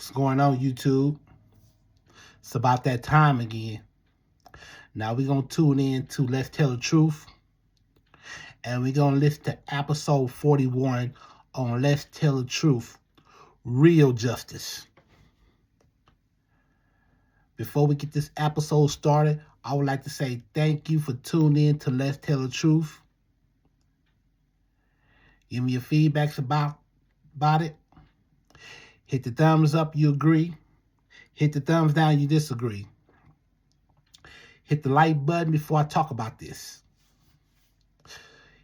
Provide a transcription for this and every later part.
What's going on, YouTube? It's about that time again. Now we're going to tune in to Let's Tell the Truth. And we're going to listen to episode 41 on Let's Tell the Truth, Real Justice. Before we get this episode started, I would like to say thank you for tuning in to Let's Tell the Truth. Give me your feedbacks about it. Hit the thumbs up, you agree. Hit the thumbs down, you disagree. Hit the like button before I talk about this.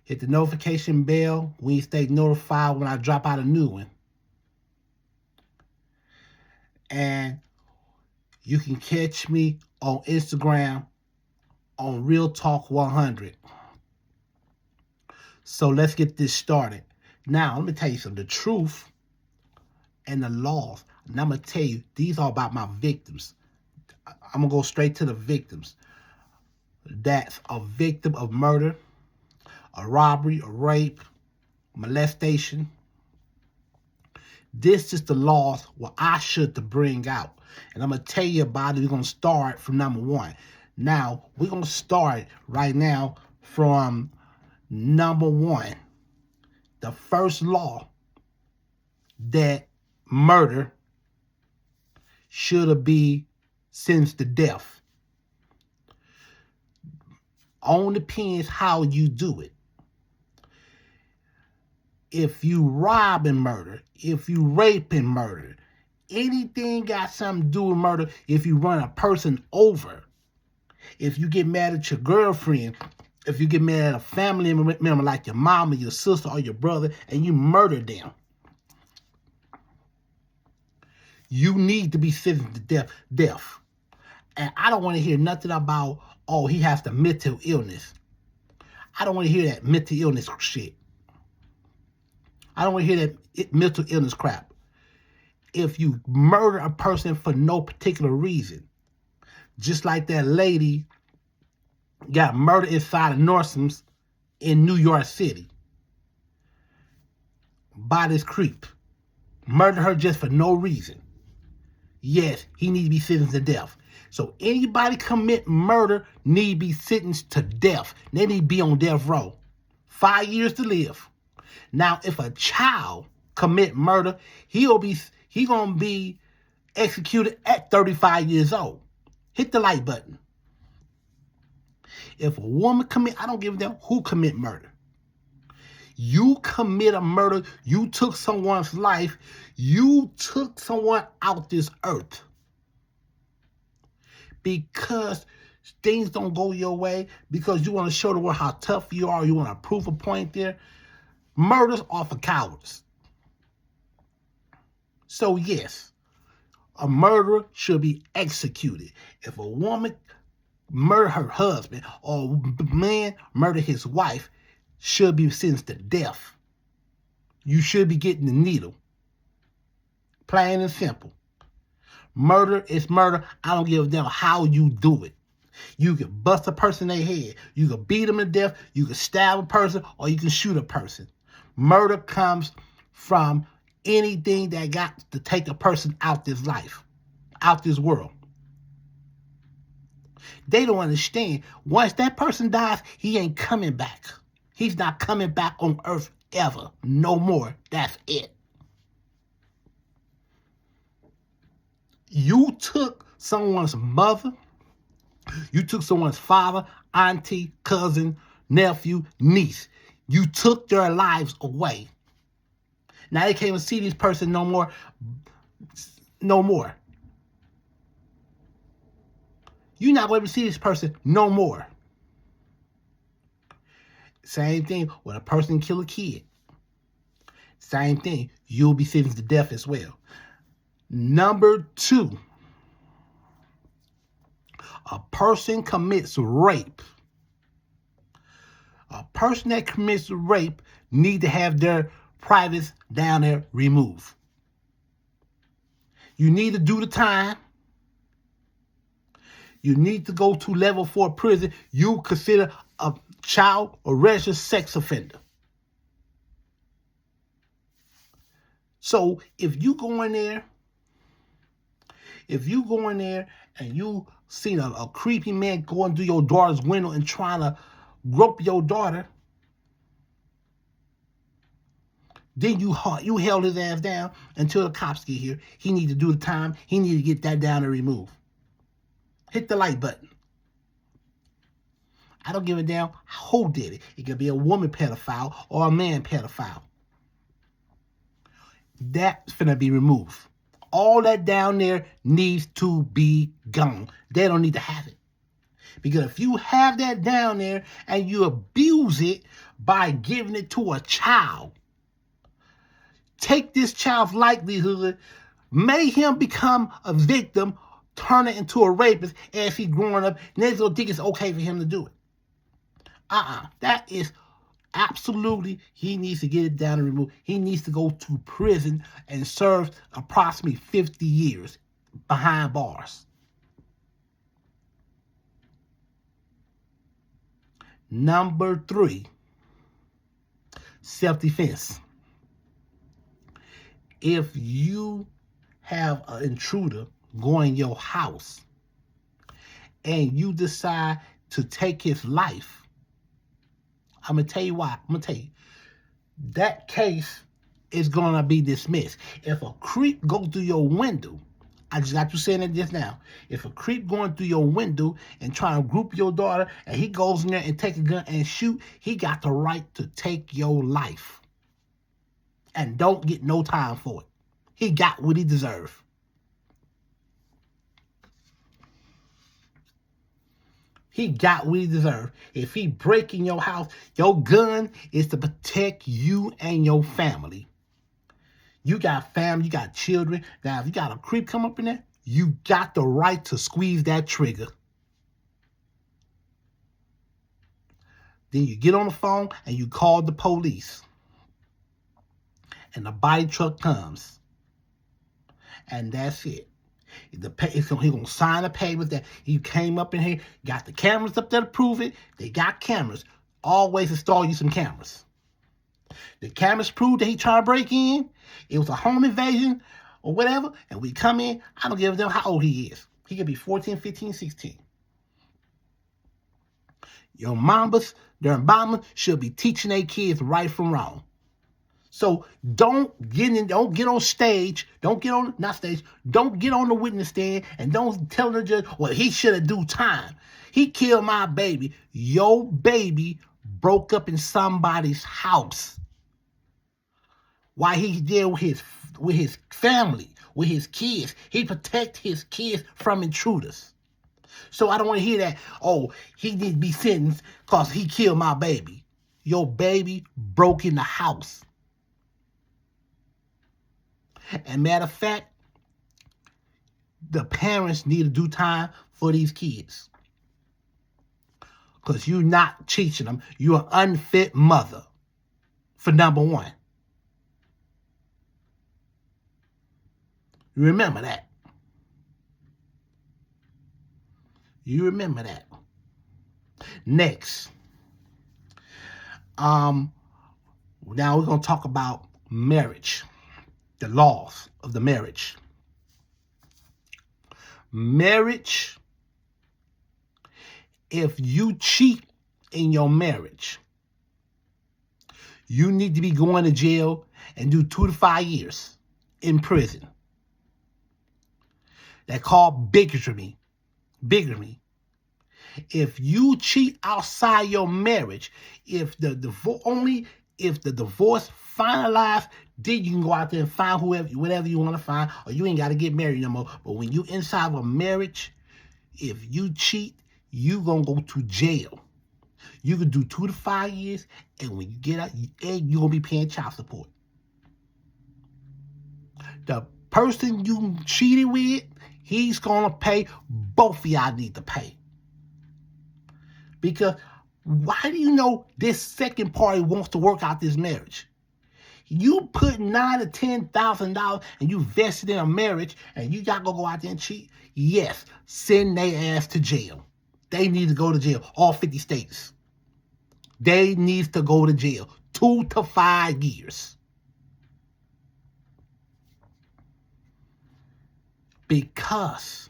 Hit the notification bell when you stay notified when I drop out a new one. And you can catch me on Instagram on Real Talk 100. So let's get this started. Now, let me tell you something. The truth and the laws. And I'm going to tell you, these are about my victims. I'm going to go straight to the victims. That's a victim of murder, a robbery, a rape, molestation. This is the laws what I should to bring out. And I'm going to tell you about it. We're going to start from number one. Now, we're going to start right now from number one. The first law that murder should be sentenced to death. Only depends how you do it. If you rob and murder, if you rape and murder, anything got something to do with murder, if you run a person over, if you get mad at your girlfriend, if you get mad at a family member like your mom or your sister or your brother, and you murder them, you need to be sentenced to death. And I don't want to hear nothing about, oh, he has the mental illness. I don't want to hear that mental illness shit. I don't want to hear that mental illness crap. If you murder a person for no particular reason, just like that lady got murdered inside of Nordstrom's in New York City by this creep. Murdered her just for no reason. Yes, he needs to be sentenced to death. So anybody commit murder need to be sentenced to death. They need to be on death row. 5 years to live. Now, if a child commit murder, he gonna be executed at 35 years old. Hit the like button. If a woman commit, I don't give a damn who commit murder. You commit a murder, you took someone's life, you took someone out this earth. Because things don't go your way, because you want to show the world how tough you are, you want to prove a point there. Murders are for cowards. So yes, a murderer should be executed. If a woman murder her husband or a man murder his wife, should be sentenced to death. You should be getting the needle. Plain and simple. Murder is murder. I don't give a damn how you do it. You can bust a person in their head. You can beat them to death. You can stab a person, or you can shoot a person. Murder comes from anything that got to take a person out this life, out this world. They don't understand. Once that person dies, he ain't coming back. He's not coming back on earth ever. No more. That's it. You took someone's mother. You took someone's father, auntie, cousin, nephew, niece. You took their lives away. Now they can't even see this person no more. No more. You're not going to see this person no more. Same thing when a person kill a kid. Same thing. You'll be sentenced to death as well. Number two. A person commits rape. A person that commits rape need to have their privates down there removed. You need to do the time. You need to go to level 4 prison. You consider a child or registered sex offender. So if you go in there If you go in there and you seen a creepy man going through your daughter's window and trying to grope your daughter, then you held his ass down until the cops get here. He need to do the time. He need to get that down and removed. Hit the like button. I don't give a damn who did it. It could be a woman pedophile or a man pedophile. That's finna be removed. All that down there needs to be gone. They don't need to have it. Because if you have that down there and you abuse it by giving it to a child, take this child's likelihood, make him become a victim, turn it into a rapist as he's growing up, and they don't think it's okay for him to do it. That is absolutely, he needs to get it down and removed. He needs to go to prison and serve approximately 50 years behind bars. Number 3, self-defense. If you have an intruder go in your house and you decide to take his life, I'm going to tell you why. I'm going to tell you. That case is going to be dismissed. If a creep goes through your window, I just got you saying it just now. If a creep going through your window and trying to group your daughter and he goes in there and take a gun and shoot, he got the right to take your life. And don't get no time for it. He got what he deserved. He got what he deserved. If he break in your house, your gun is to protect you and your family. You got family, you got children. Now, if you got a creep come up in there, you got the right to squeeze that trigger. Then you get on the phone and you call the police. And the body truck comes. And that's it. He's going to sign a paper that he came up in here, got the cameras up there to prove it. They got cameras. Always install you some cameras. The cameras prove that he tried to break in. It was a home invasion or whatever. And we come in, I don't give a damn how old he is. He could be 14, 15, 16. Your mamas, their mama should be teaching their kids right from wrong. So don't get on stage, don't get on the witness stand and don't tell the judge, well, he should have do time. He killed my baby. Your baby broke up in somebody's house. While he's there with his family, with his kids. He protect his kids from intruders. So I don't want to hear that, oh, he need to be sentenced because he killed my baby. Your baby broke in the house. And matter of fact, the parents need to do time for these kids. Because you're not teaching them. You're an unfit mother, for number one. You remember that. You remember that. Next. Now we're going to talk about marriage. The laws of the marriage. Marriage, if you cheat in your marriage, you need to be going to jail and do 2 to 5 years in prison. They're called bigamy. Bigamy. If you cheat outside your marriage, if the divorce finalized, then you can go out there and find whatever you want to find, or you ain't got to get married no more. But when you inside of a marriage, if you cheat, you gonna go to jail. You can do 2 to 5 years, and when you get out, you're gonna be paying child support. The person you cheated with, he's gonna pay. Both of y'all need to pay. Because why do you know this second party wants to work out this marriage? You put $9,000 to $10,000 and you vested in a marriage and you got to go out there and cheat. Yes, send their ass to jail. They need to go to jail. All 50 states. They need to go to jail. 2 to 5 years. Because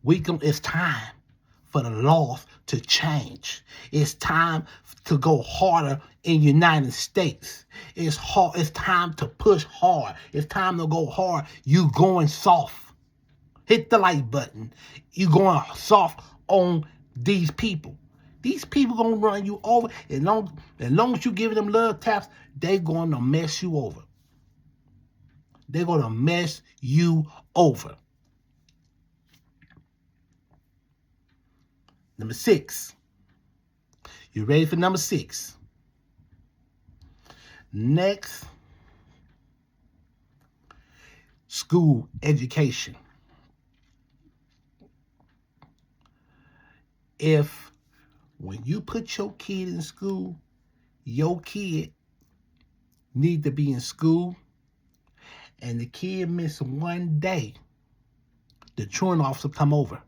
it's time for the laws to change. It's time to go harder in the United States. It's time to push hard. It's time to go hard. You going soft. Hit the like button. You going soft on these people. These people gonna run you over. As long as you give them love taps, they gonna mess you over. They're gonna mess you over. Number 6. You ready for number 6? Next, school education. If when you put your kid in school, your kid need to be in school, and the kid miss one day, the truant officer come over.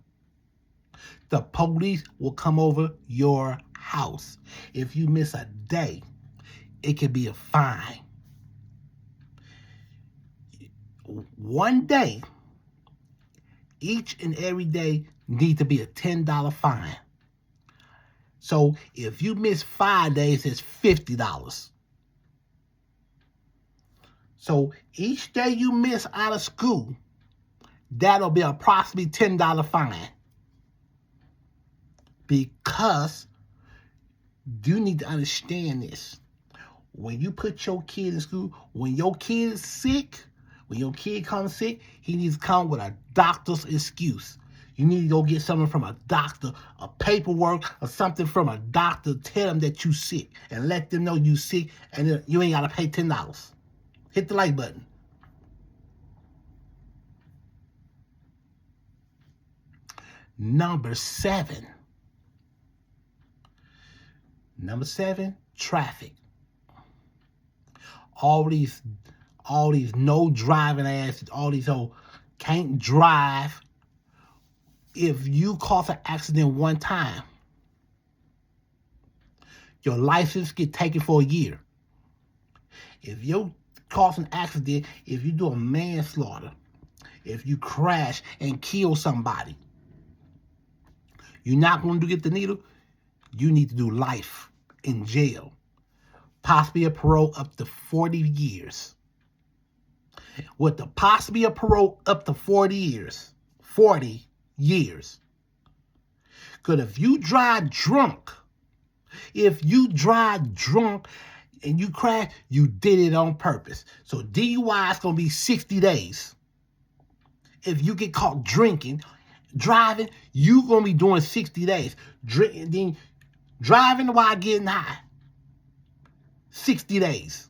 The police will come over your house. If you miss a day, it could be a fine. One day, each and every day, need to be a $10 fine. So if you miss 5 days, it's $50. So each day you miss out of school, that'll be approximately $10 fine. Because you need to understand this. When you put your kid in school, when your kid is sick, when your kid comes sick, he needs to come with a doctor's excuse. You need to go get something from a doctor, a paperwork or something from a doctor. Tell them that you sick and let them know you sick, and you ain't got to pay $10. Hit the like button. Number 7. Number 7, traffic. All these no driving asses, all these old can't drive. If you cause an accident one time, your license get taken for a year. If you cause an accident, if you do a manslaughter, if you crash and kill somebody, you're not going to get the needle. You need to do life in jail, possibly a parole up to 40 years. With the possibly a parole up to 40 years. 40 years. Because if you drive drunk and you crash, you did it on purpose. So DUI is going to be 60 days. If you get caught driving, you're going to be doing 60 days. Driving while getting high, 60 days.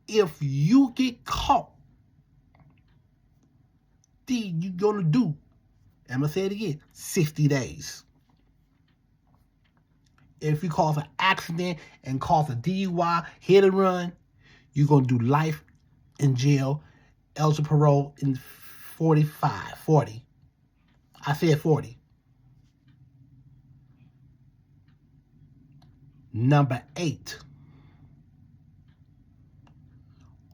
If you get caught, then you're going to do, I'm going to say it again, 60 days. If you cause an accident and cause a DUI, hit and run, you're going to do life in jail, eligible parole in 40. I said 40. Number 8.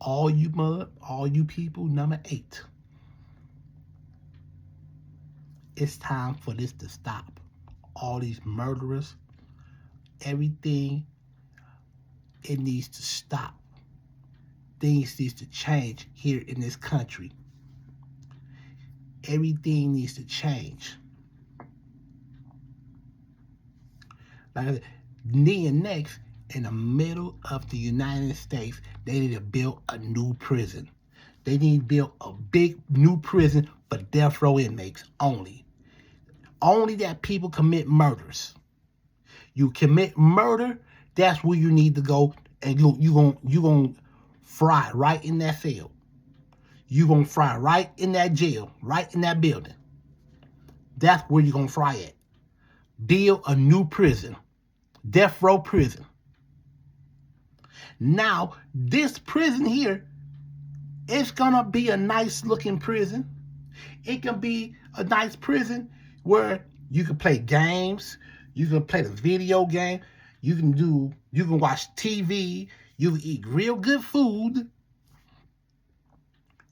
All you people, number 8. It's time for this to stop. All these murderers, everything, it needs to stop. Things needs to change here in this country. Everything needs to change. Like I said, next, in the middle of the United States, they need to build a new prison. They need to build a big new prison for death row inmates only. Only that people commit murders. You commit murder, that's where you need to go, and you gonna fry right in that cell. You gonna fry right in that jail, right in that building. That's where you gonna fry at. Build a new prison, death row prison. Now, this prison here, it's gonna be a nice looking prison. It can be a nice prison where you can play games, you can play the video game, you can watch TV, you can eat real good food.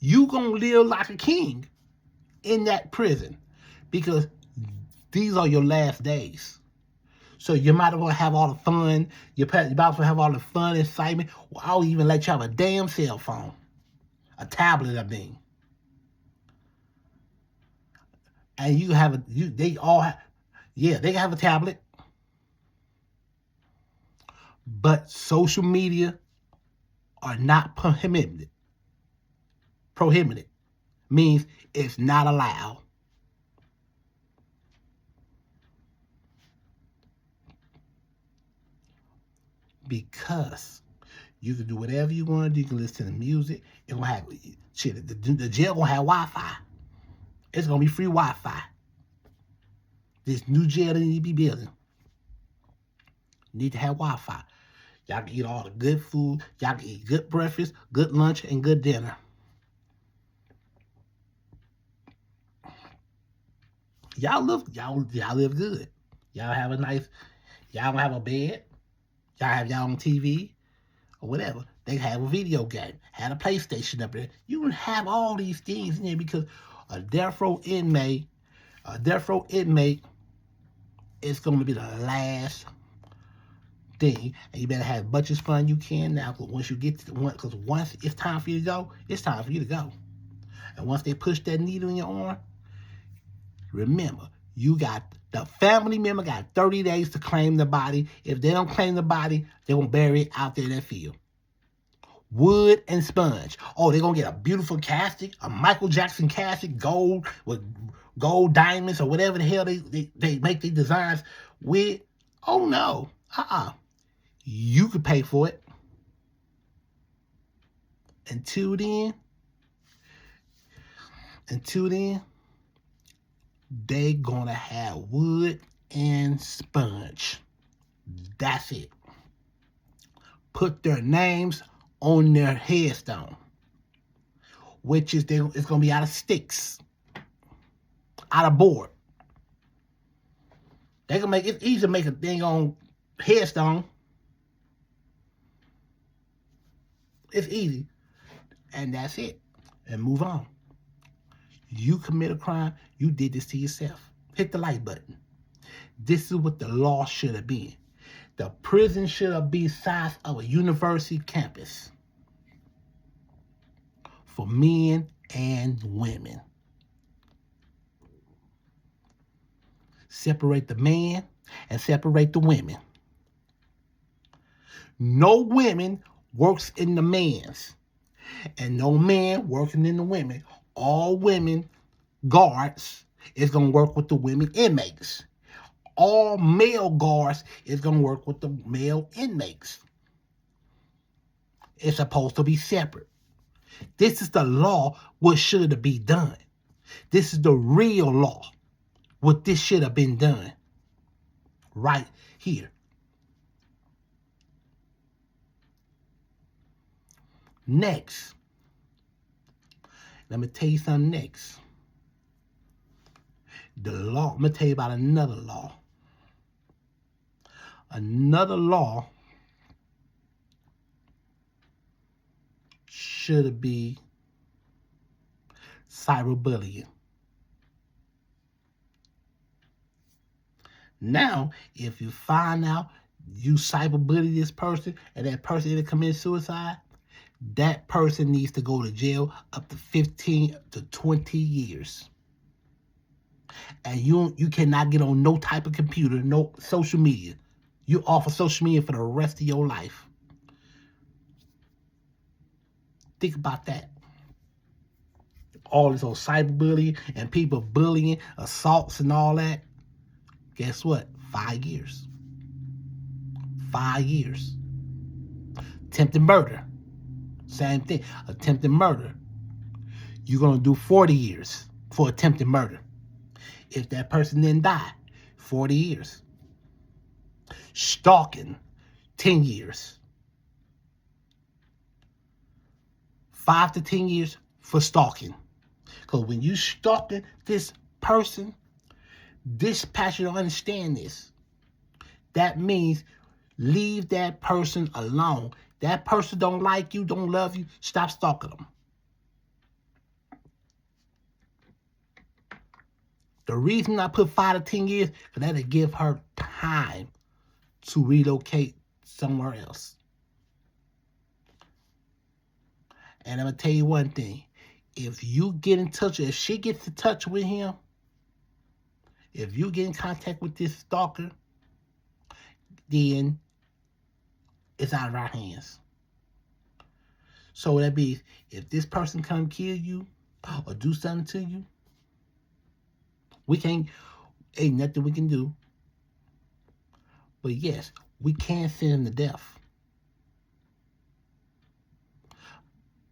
you gonna live like a king in that prison because these are your last days. So you might as well have all the fun. You might as well have all the fun, excitement. Well, I'll even let you have a damn cell phone, a tablet, I mean. And you have a, they all have, yeah, they have a tablet. But social media are not prohibited. Prohibited means it's not allowed. Because you can do whatever you want to do. You can listen to music. It's gonna have shit. The jail gonna have Wi-Fi. It's gonna be free Wi-Fi. This new jail they need to be building need to have Wi-Fi. Y'all can eat all the good food. Y'all can eat good breakfast, good lunch, and good dinner. Y'all live good. Y'all have a nice. Y'all have a bed. Y'all have y'all own TV or whatever. They have a video game, had a PlayStation up there. You can have all these things in there because a death row inmate is going to be the last thing, and you better have as much as fun you can now. Because once you get to because once it's time for you to go, it's time for you to go. And once they push that needle in your arm, remember you got the family member got 30 days to claim the body. If they don't claim the body, they're gonna bury it out there in that field. Wood and sponge. Oh, they're gonna get a beautiful casket, a Michael Jackson casket, gold with gold diamonds or whatever the hell they make these designs with. Oh no. You could pay for it. Until then, they gonna have wood and sponge. That's it. Put their names on their headstone, which is it's gonna be out of sticks, out of board. They can make it easy to make a thing on headstone. It's easy, and that's it. And move on. You commit a crime, you did this to yourself. Hit the like button. This is what the law should have been. The prison should have been the size of a university campus for men and women. Separate the man and separate the women. No women works in the man's, and no man working in the women. All women guards is going to work with the women inmates. All male guards is going to work with the male inmates. It's supposed to be separate. This is the law, what should be done. This is the real law, what this should have been done. Right here. Next. Let me tell you something next. The law, I'm going to tell you about another law. Another law should be cyberbullying. Now, if you find out you cyberbully this person and that person didn't commit suicide, that person needs to go to jail up to 15 to 20 years. And you cannot get on no type of computer, no social media. You off of social media for the rest of your life. Think about that. All this old cyberbullying and people bullying, assaults and all that. Guess what? 5 years. 5 years. Attempted murder. Same thing. Attempted murder. You're going to do 40 years for attempted murder. If that person didn't die, 40 years. Stalking, 10 years. 5 to 10 years for stalking. Because when you stalking this person, this passion don't understand this. That means leave that person alone. That person don't like you, don't love you, stop stalking them. The reason I put 5 to 10 years, because that'll give her time to relocate somewhere else. And I'm going to tell you one thing. If you get in touch, if she gets in touch with him, if you get in contact with this stalker, then it's out of our hands. So that means if this person come kill you or do something to you, ain't nothing we can do. But yes, we can send him to death.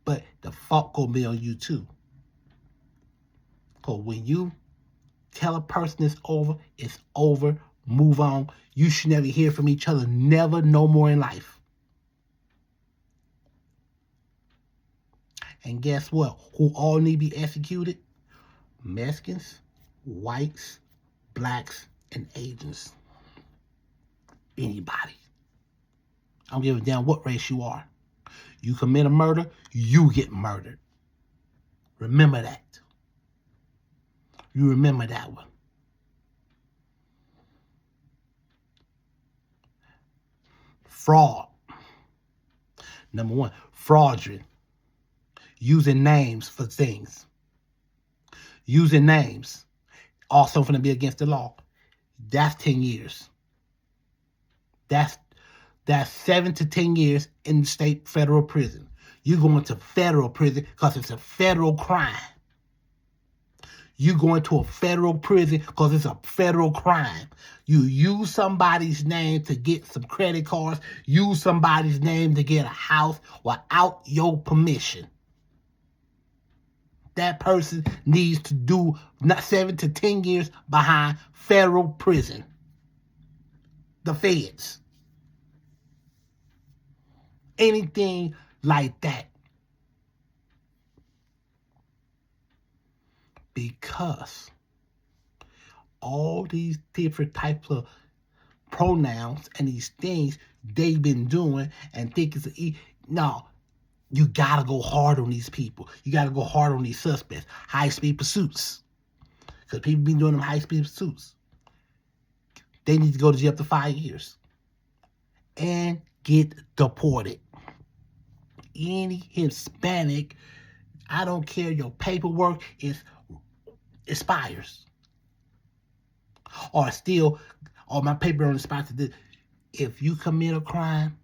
But the fault gonna be on you too. Because when you tell a person it's over, move on. You should never hear from each other, never, no more in life. And guess what? Who all need to be executed? Mexicans, whites, blacks, and Asians. Anybody. I don't give a damn what race you are. You commit a murder, you get murdered. Remember that. You remember that one. Fraud. Number one, fraudulent. Using names for things. Using names. Also going to be against the law. That's 10 years. That's 7 to 10 years in state federal prison. You're going to federal prison because it's a federal crime. You going to a federal prison because it's a federal crime. You use somebody's name to get some credit cards. Use somebody's name to get a house without your permission. That person needs to do 7 to 10 years behind federal prison. The feds. Anything like that. Because all these different types of pronouns and these things they've been doing and think it's no, you gotta go hard on these people. You gotta go hard on these suspects. High-speed pursuits. Because people been doing them high-speed pursuits. They need to go to jail up to 5 years. And get deported. Any Hispanic, I don't care, your paperwork expires. Or my paper on expires to this. If you commit a crime,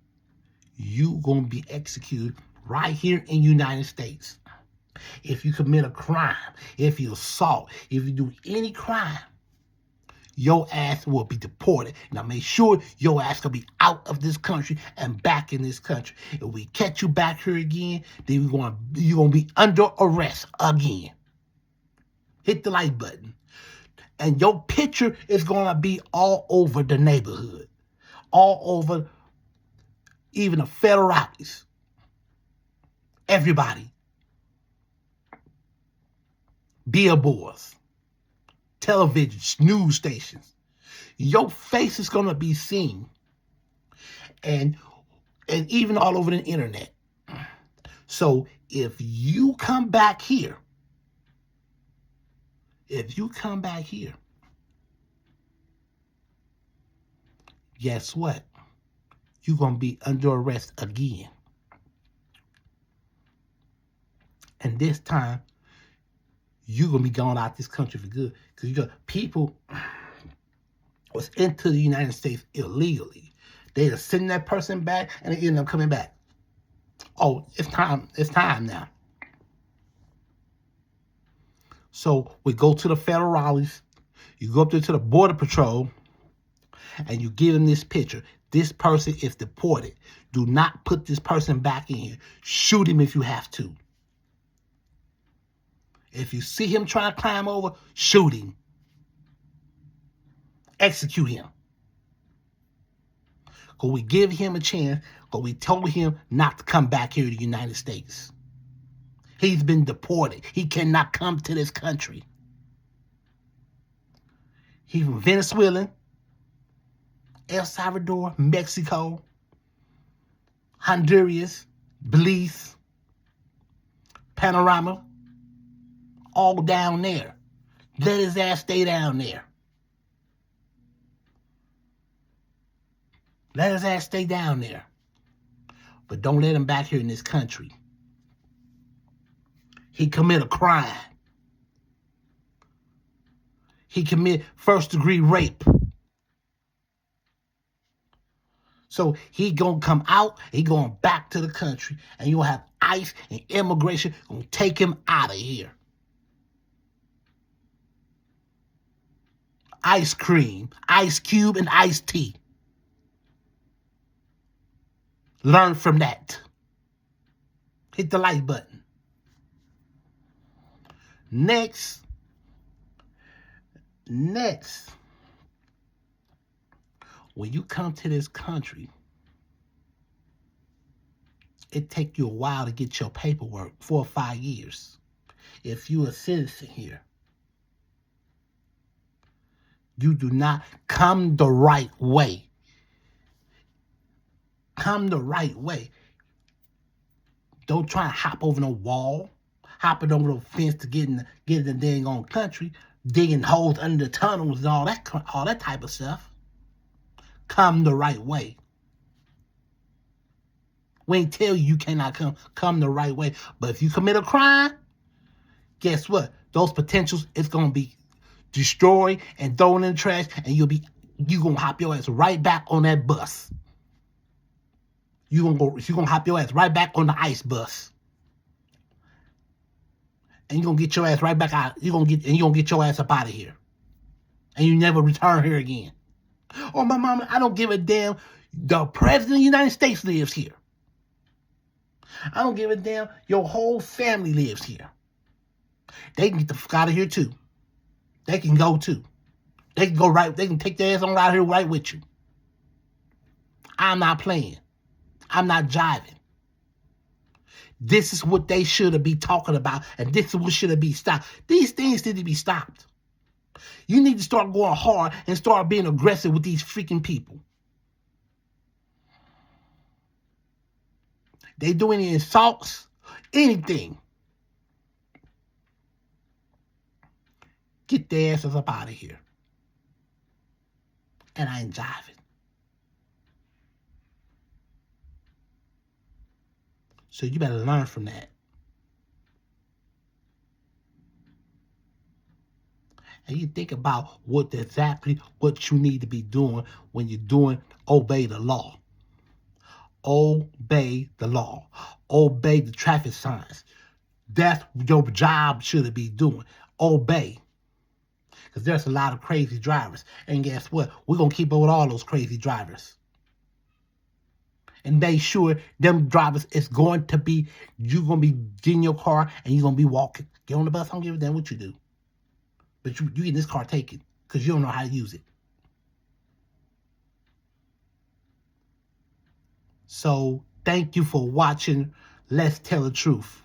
you gonna be executed right here in the United States. If you commit a crime, if you assault, if you do any crime, your ass will be deported. Now make sure your ass gonna be out of this country and back in this country. If we catch you back here again, then you're gonna be under arrest again. Hit the like button. And your picture is gonna be all over the neighborhood. All over even the federales. Everybody. Billboards. Television, news stations. Your face is going to be seen. And even all over the internet. So if you come back here, guess what? You're going to be under arrest again. And this time, you're going to be going out this country for good. Because you got people was into the United States illegally. They just send that person back and they end up coming back. Oh, it's time. It's time now. So we go to the federales. You go up there to the Border Patrol and you give them this picture. This person is deported. Do not put this person back in here. Shoot him if you have to. If you see him trying to climb over, shoot him. Execute him. Because we give him a chance, because we told him not to come back here to the United States. He's been deported. He cannot come to this country. He's from Venezuela, El Salvador, Mexico, Honduras, Belize, Panorama, all down there. Let his ass stay down there. Let his ass stay down there. But don't let him back here in this country. He commit a crime. He commit first-degree rape. So he gonna come out, he going back to the country, and you'll have ICE and immigration gonna take him out of here. Ice cream, Ice Cube, and iced tea. Learn from that. Hit the like button. Next, when you come to this country, it take you a while to get your paperwork, 4 or 5 years. If you're a citizen here, you do not come the right way. Come the right way. Don't try to hop over no wall, hopping over the fence to get in the dang on country, digging holes under the tunnels and all that type of stuff. Come the right way. We ain't tell you cannot come the right way. But if you commit a crime, guess what? Those potentials, it's gonna be destroyed and thrown in the trash, and you gonna hop your ass right back on that bus. You gonna hop your ass right back on the ICE bus. And you're gonna get your ass right back out. You're gonna get your ass up out of here. And you never return here again. Oh, my mama, I don't give a damn. The President of the United States lives here. I don't give a damn. Your whole family lives here. They can get the fuck out of here too. They can go too. They can go right. They can take their ass on out here right with you. I'm not playing. I'm not jiving. This is what they should be talking about, and this is what should be stopped. These things need to be stopped. You need to start going hard and start being aggressive with these freaking people. They do any insults, anything. Get their asses up out of here. And I ain't jiving. So you better learn from that. And you think about exactly what you need to be doing when you're doing obey the law. Obey the law. Obey the traffic signs. That's what your job should be doing. Obey. Because there's a lot of crazy drivers. And guess what? We're going to keep up with all those crazy drivers. And make sure them drivers is going to be, you're going to be getting your car and you're going to be walking. Get on the bus, I don't give a damn what you do. But you get this car taken because you don't know how to use it. So thank you for watching Let's Tell the Truth.